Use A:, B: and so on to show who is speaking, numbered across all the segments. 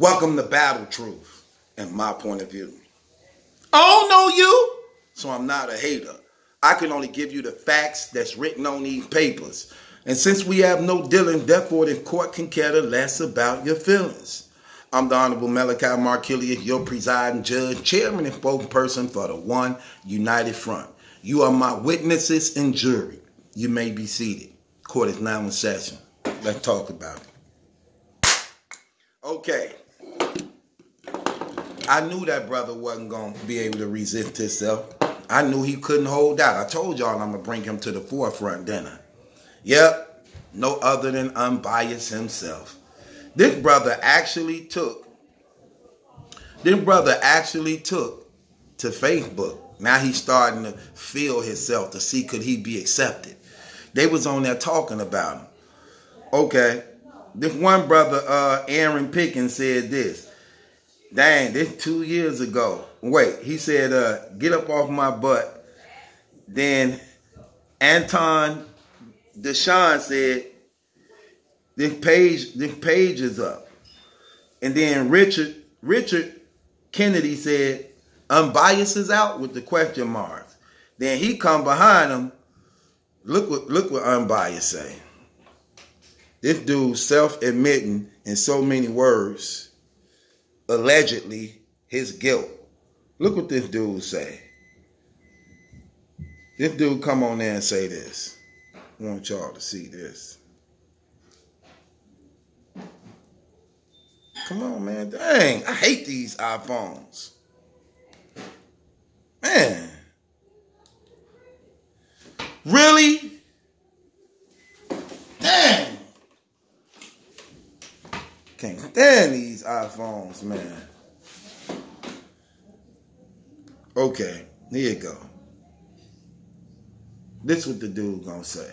A: Welcome to Battle Truth and my point of view. I don't know you, so I'm not a hater. I can only give you the facts that's written on these papers. And since we have no dealing, therefore the court can care less about your feelings. I'm the Honorable Malachi Markelius, your presiding judge, chairman, and spokesperson for the One United Front. You are my witnesses and jury. You may be seated. Court is now in session. Let's talk about it. Okay. I knew that brother wasn't going to be able to resist himself. I knew he couldn't hold out. I told y'all I'm going to bring him to the forefront, didn't I? Yep, no other than Unbiased himself. This brother actually took to Facebook. Now he's starting to feel himself to see could he be accepted. They was on there talking about him. Okay, this one brother, Aaron Pickens, said this. Dang, this 2 years ago. Wait, he said, get up off my butt. Then Anton Deshawn said, this page is up. And then Richard Kennedy said, Unbiased is out with the question marks. Then he come behind him. Look what Unbiased say. This dude self-admitting in so many words, allegedly, his guilt. Look what this dude say. This dude come on there and say this. I want y'all to see this. Come on, man. Dang, I hate these iPhones. Man. Really? Dang. Can't stand these iPhones, man. Okay, here you go. This what the dude gonna say.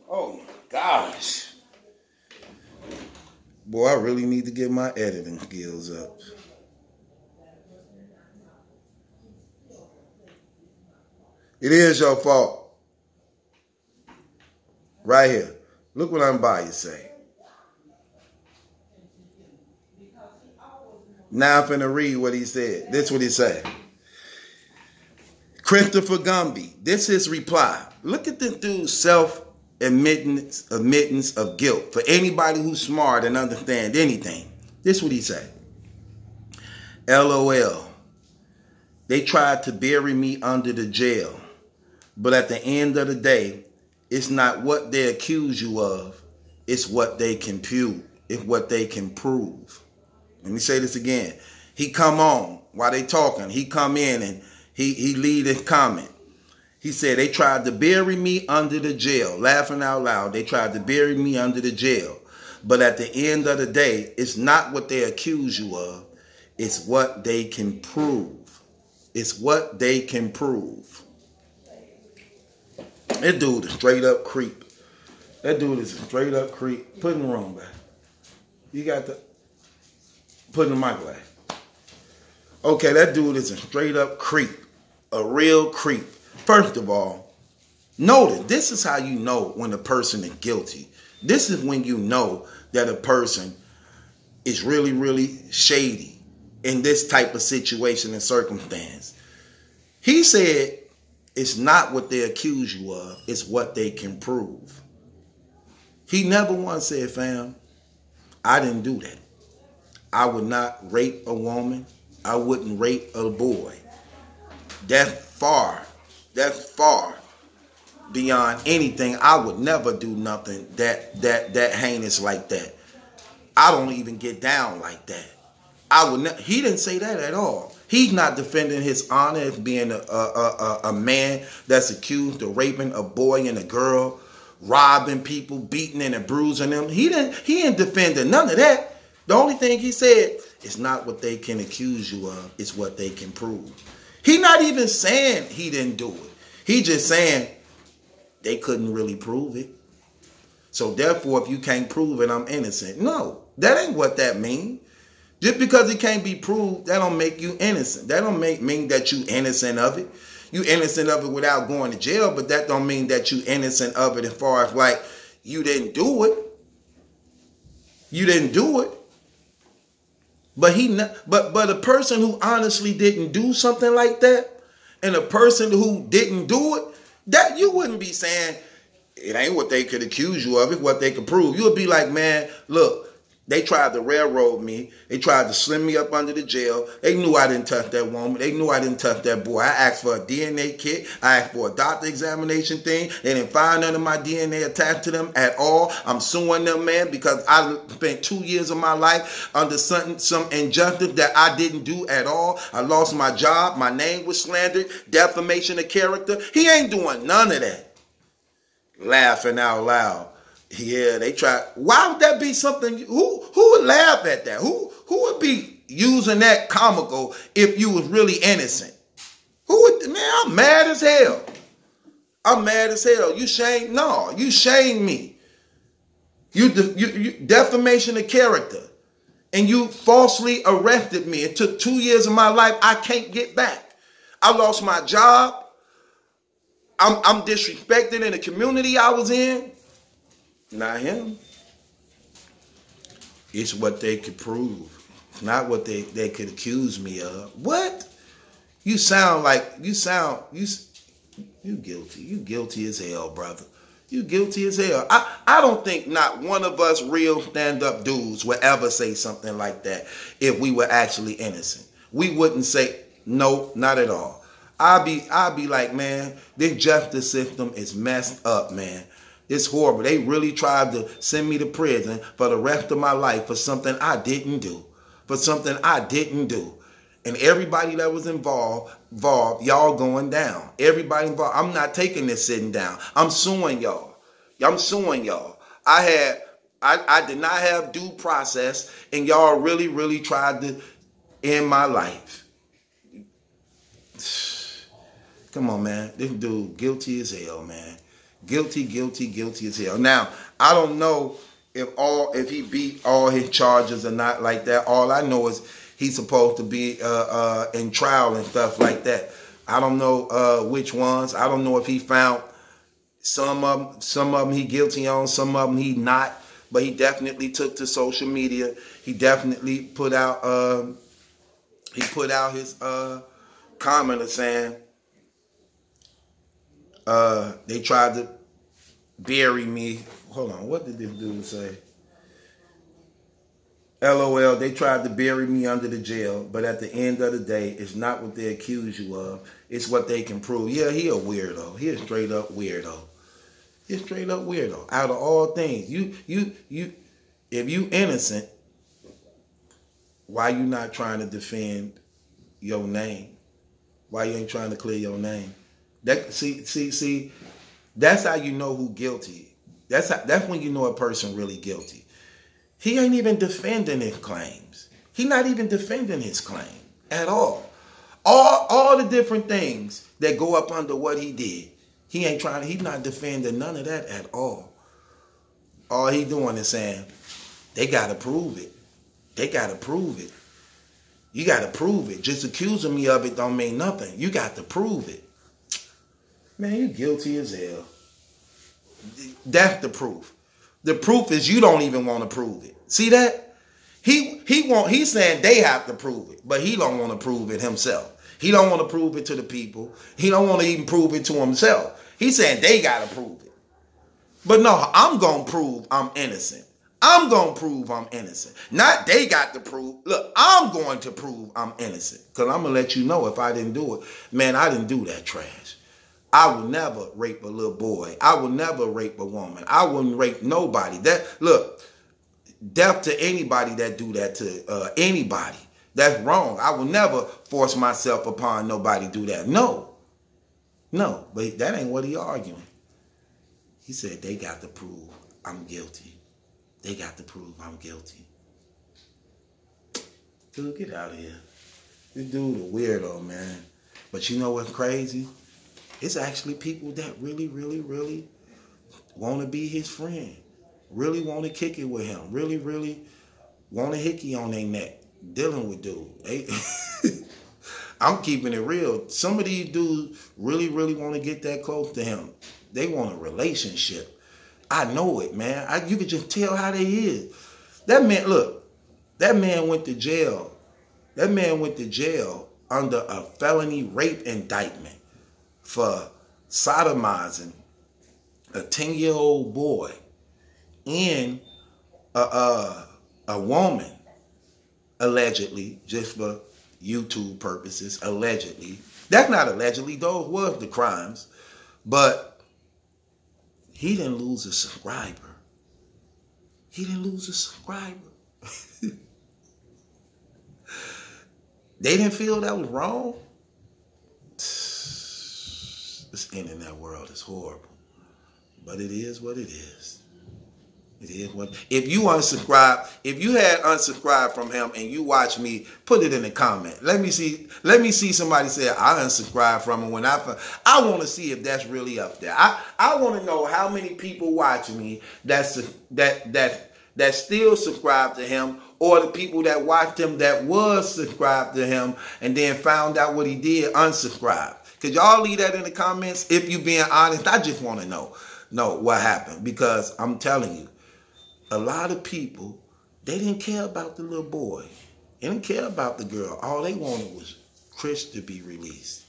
A: Oh my gosh. Boy, I really need to get my editing skills up. It is your fault. Right here. Look what Unbiased say. Now I'm finna read what he said. This what he said. Christopher Gumby. This is his reply. Look at this dude's self-admittance of guilt. For anybody who's smart and understand anything. This what he said. LOL. They tried to bury me under the jail. But at the end of the day, it's not what they accuse you of. It's what they can prove. It's what they can prove. Let me say this again. He come on while they talking. He come in and he lead his comment. He said, they tried to bury me under the jail. Laughing out loud. They tried to bury me under the jail. But at the end of the day, it's not what they accuse you of. It's what they can prove. It's what they can prove. That dude is straight up creep. That dude is a straight up creep. Put in the room back. You got to put in the microwave. Okay, that dude is a straight up creep. A real creep. First of all, notice, this is how you know when a person is guilty. This is when you know that a person is really, really shady in this type of situation and circumstance. He said, it's not what they accuse you of, it's what they can prove. He never once said, fam, I didn't do that. I would not rape a woman. I wouldn't rape a boy. That's far beyond anything. I would never do nothing that heinous like that. I don't even get down like that. He didn't say that at all. He's not defending his honor as being a man that's accused of raping a boy and a girl, robbing people, beating and bruising them. He ain't defending none of that. The only thing he said is not what they can accuse you of, it's what they can prove. He not even saying he didn't do it. He just saying they couldn't really prove it. So therefore, if you can't prove it, I'm innocent. No, that ain't what that means. Just because it can't be proved, that don't make you innocent. That don't mean that you innocent of it. You innocent of it without going to jail, but that don't mean that you innocent of it as far as like you didn't do it. You didn't do it. But but a person who honestly didn't do something like that, and a person who didn't do it, that you wouldn't be saying it ain't what they could accuse you of, it's what they could prove. You would be like, man, look, they tried to railroad me. They tried to slim me up under the jail. They knew I didn't touch that woman. They knew I didn't touch that boy. I asked for a DNA kit. I asked for a doctor examination thing. They didn't find none of my DNA attached to them at all. I'm suing them, man, because I spent 2 years of my life under some injustice that I didn't do at all. I lost my job. My name was slandered. Defamation of character. He ain't doing none of that. Laughing out loud. Yeah, they try. Why would that be something? Who would laugh at that? Who would be using that comical if you was really innocent? Who would? Man, I'm mad as hell. I'm mad as hell. You shamed me. You defamation of character, and you falsely arrested me. It took 2 years of my life. I can't get back. I lost my job. I'm disrespected in the community I was in. Not him. It's what they could prove, not what they could accuse me of. What? You guilty. You guilty as hell, brother. You guilty as hell. I don't think not one of us real stand-up dudes would ever say something like that if we were actually innocent. We wouldn't say, no, not at all. I'd be like, man, this justice system is messed up, man. It's horrible. They really tried to send me to prison for the rest of my life for something I didn't do. And everybody that was involved, y'all going down. Everybody involved. I'm not taking this sitting down. I'm suing y'all. I did not have due process, and y'all really, really tried to end my life. Come on, man. This dude guilty as hell, man. Guilty as hell. Now, I don't know if he beat all his charges or not like that. All I know is he's supposed to be in trial and stuff like that. I don't know which ones. I don't know if he found some of them he guilty on, some of them he not. But he definitely took to social media. He definitely put out his comment saying they tried to bury me. Hold on, what did this dude say? LOL, they tried to bury me under the jail, but at the end of the day, it's not what they accuse you of. It's what they can prove. Yeah, he a weirdo. He a straight up weirdo. He's a straight up weirdo. Out of all things, if you innocent, why you not trying to defend your name? Why you ain't trying to clear your name? See, that's how you know who guilty. That's when you know a person really guilty. He ain't even defending his claims. He not even defending his claim at all. All the different things that go up under what he did, he's not defending none of that at all. All he doing is saying, they gotta prove it. They gotta prove it. You gotta prove it. Just accusing me of it don't mean nothing. You got to prove it. Man, you guilty as hell. That's the proof. The proof is you don't even want to prove it. See that? He's saying they have to prove it, but he don't want to prove it himself. He don't want to prove it to the people. He don't want to even prove it to himself. He's saying they got to prove it. But no, I'm going to prove I'm innocent. I'm going to prove I'm innocent. Not they got to prove. Look, I'm going to prove I'm innocent. Because I'm going to let you know if I didn't do it. Man, I didn't do that trash. I would never rape a little boy. I would never rape a woman. I wouldn't rape nobody. Look, death to anybody that do that to anybody. That's wrong. I would never force myself upon nobody do that. No. But that ain't what he arguing. He said they got to prove I'm guilty. They got to prove I'm guilty. Dude, get out of here. This dude a weirdo, man. But you know what's crazy? It's actually people that really, really, really want to be his friend. Really want to kick it with him. Really, really want a hickey on their neck. Dealing with dude. I'm keeping it real. Some of these dudes really, really want to get that close to him. They want a relationship. I know it, man. You can just tell how they is. That man, look, that man went to jail. That man went to jail under a felony rape indictment for sodomizing a 10-year-old boy and a woman, allegedly, just for YouTube purposes, allegedly. That's not allegedly, those were the crimes. But he didn't lose a subscriber. He didn't lose a subscriber. They didn't feel that was wrong. This internet world is horrible. But it is what it is. It is what. If you unsubscribe, if you had unsubscribed from him and you watch me, put it in the comment. Let me see somebody say I unsubscribed from him when I want to see if that's really up there. I want to know how many people watch me that still subscribe to him, or the people that watched him that was subscribed to him and then found out what he did, unsubscribe. Could y'all leave that in the comments? If you're being honest, I just want to know what happened, because I'm telling you, a lot of people, they didn't care about the little boy. They didn't care about the girl. All they wanted was Chris to be released.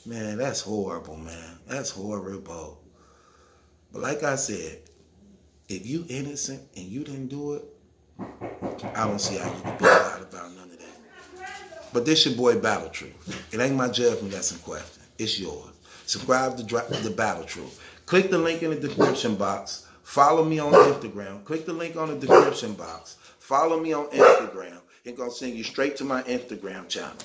A: Man, that's horrible, man. That's horrible. But like I said, if you innocent and you didn't do it, I don't see how you can be quiet about none of that. But this your boy Battle Truth. It ain't my judgment that's in question. It's yours. Subscribe to the Battle Truth. Click the link in the description box. Follow me on Instagram. Click the link on the description box. Follow me on Instagram. It's going to send you straight to my Instagram channel.